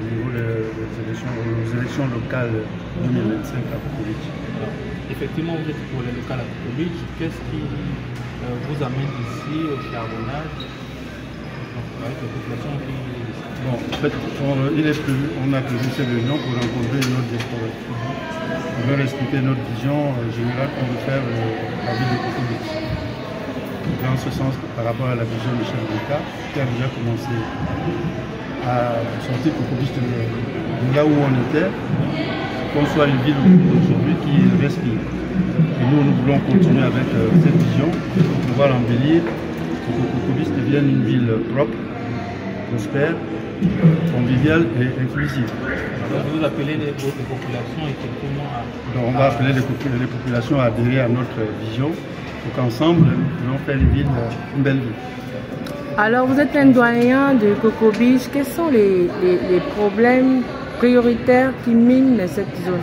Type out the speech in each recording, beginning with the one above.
niveau des élections locales 2025 à Kokobic. Effectivement, vous êtes pour les locales à Kokobic. Qu'est-ce qui vous amène ici au charbonnage avec les populations qui... Bon, en fait, on a prévu cette réunion pour rencontrer notre diaspora. On veut expliquer notre vision générale qu'on veut faire la ville de Kokobic. Dans ce sens, par rapport à la vision du chef d'État, qui a déjà commencé à sortir Kokobic de là où on était, qu'on soit une ville aujourd'hui qui respire. Et nous voulons continuer avec cette vision pour pouvoir embellir, pour que Kokobic devienne une ville propre, prospère, conviviale et inclusive. Donc vous appelez les populations effectivement à... Donc on va appeler les populations à adhérer à notre vision pour qu'ensemble nous allons faire une belle ville. Alors vous êtes un doyen de Kokobic, quels sont les problèmes prioritaires qui minent cette zone?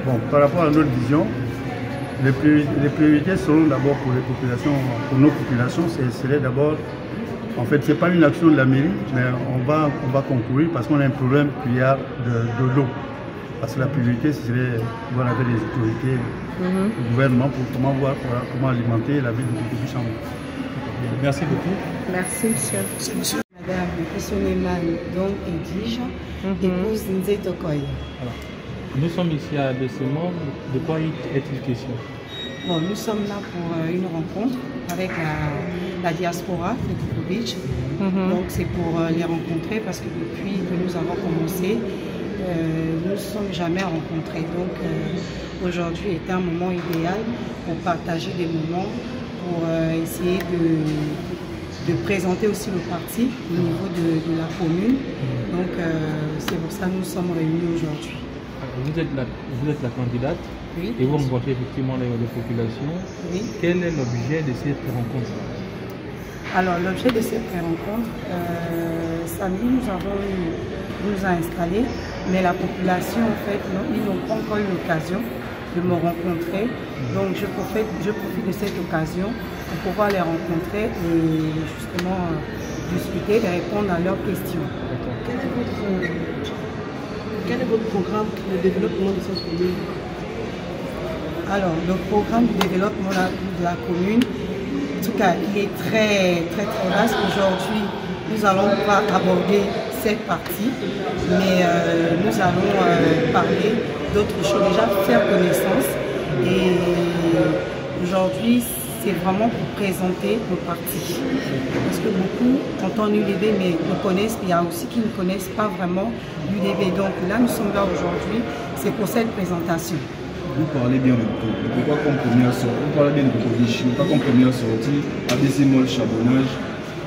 Bon, par rapport à notre vision, les priorités seront d'abord pour les populations, pour nos populations, serait d'abord, en fait, ce n'est pas une action de la mairie, mais on va concourir parce qu'on a un problème qu'il y a de l'eau. Parce que la priorité, ce serait de voir avec les autorités du gouvernement pour comment alimenter la ville de Kokobic en eau. Merci beaucoup. Merci, monsieur. Madame Issoneman, donc Edige, épouse Nze Tokoy. Nous sommes ici à Bessémor. De quoi est-il question? Bon, nous sommes là pour une rencontre avec la diaspora de Kokobic. Donc c'est pour les rencontrer parce que depuis que nous avons commencé, nous ne sommes jamais rencontrés. Donc aujourd'hui est un moment idéal pour partager des moments, pour essayer de présenter aussi le parti au niveau de la commune. Donc c'est pour ça que nous sommes réunis aujourd'hui. Vous êtes la candidate, oui, et vous rencontrez effectivement les populations. Oui. Quel est l'objet de cette rencontre? Alors l'objet de cette rencontre, samedi nous a installés, mais la population en fait, ils n'ont pas encore eu l'occasion de me rencontrer. Donc je profite de cette occasion pour pouvoir les rencontrer et justement discuter et répondre à leurs questions. Quel est votre programme de développement de cette commune? Alors, le programme de développement de la commune, en tout cas, il est très vaste. Aujourd'hui, nous allons pas aborder cette partie, mais nous allons parler d'autres choses, déjà faire connaissance. Et aujourd'hui, c'est vraiment pour présenter le parti. Parce que beaucoup entendent l'UDB mais ne connaissent, il y a aussi qui ne connaissent pas vraiment l'UDB. Donc là, nous sommes là aujourd'hui, c'est pour cette présentation. Vous parlez bien de tout. Pourquoi comme première sortie, vous parlez bien de Kokobic, pourquoi comme première sortie, à Bessémor, Charbonnage,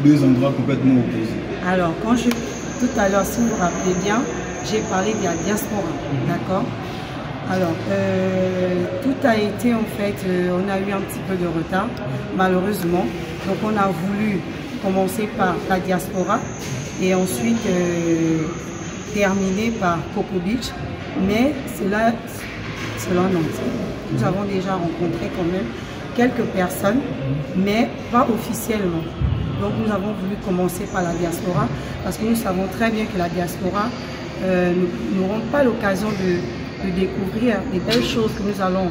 deux endroits complètement opposés? Alors, tout à l'heure, si vous vous rappelez bien, j'ai parlé de la diaspora, d'accord? Alors, tout a été en fait, on a eu un petit peu de retard, malheureusement. Donc on a voulu commencer par la diaspora et ensuite terminer par Kokobic. Mais cela non. Nous avons déjà rencontré quand même quelques personnes, mais pas officiellement. Donc nous avons voulu commencer par la diaspora parce que nous savons très bien que la diaspora n'auront pas l'occasion de découvrir des belles choses que nous allons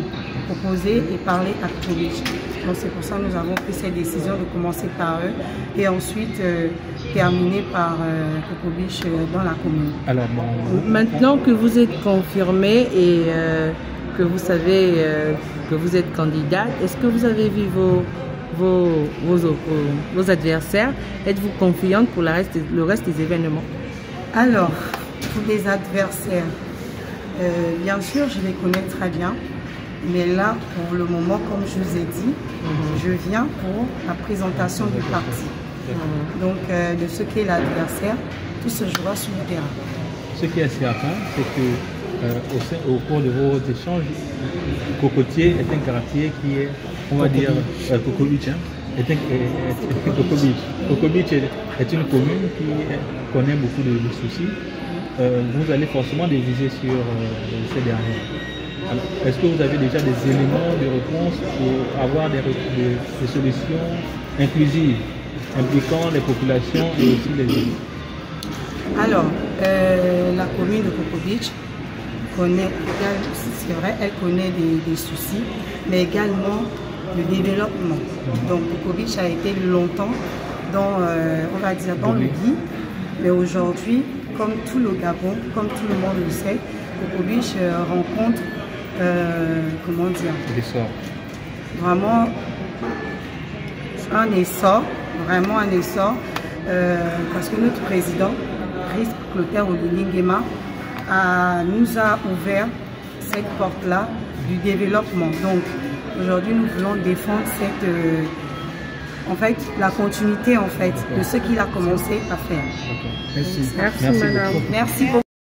proposer et parler à Kokobic. Donc c'est pour ça que nous avons pris cette décision de commencer par eux et ensuite terminer par Kokobic dans la commune. Alors, maintenant que vous êtes confirmé et que vous savez que vous êtes candidate, est-ce que vous avez vu vos adversaires? Êtes-vous confiante pour le reste des événements? Alors, pour les adversaires, bien sûr, je les connais très bien, mais là, pour le moment, comme je vous ai dit, je viens pour la présentation du parti. Donc, de ce qu'est l'adversaire, tout se jouera sur le terrain. Ce qui est certain, c'est que au cours de vos échanges, Cocotier est un quartier qui est, on va dire, Kokobic, Kokobic est une commune qui connaît beaucoup de soucis. Vous allez forcément diviser sur ces derniers. Est-ce que vous avez déjà des éléments de réponse pour avoir des solutions inclusives, impliquant les populations et aussi les élus? Alors, la commune de Coco Beach connaît, c'est vrai, elle connaît des soucis, mais également le développement. Donc Coco Beach a été longtemps dans, on va dire, dans le lit, mais aujourd'hui, comme tout le Gabon, comme tout le monde le sait, Coco Beach rencontre, comment dire, vraiment un essor, parce que notre président, Chris Clotaire Olulingema, nous a ouvert cette porte-là du développement. Donc aujourd'hui, nous voulons défendre cette, en fait, la continuité en fait de ce qu'il a commencé à faire. Merci. Merci madame. Merci beaucoup.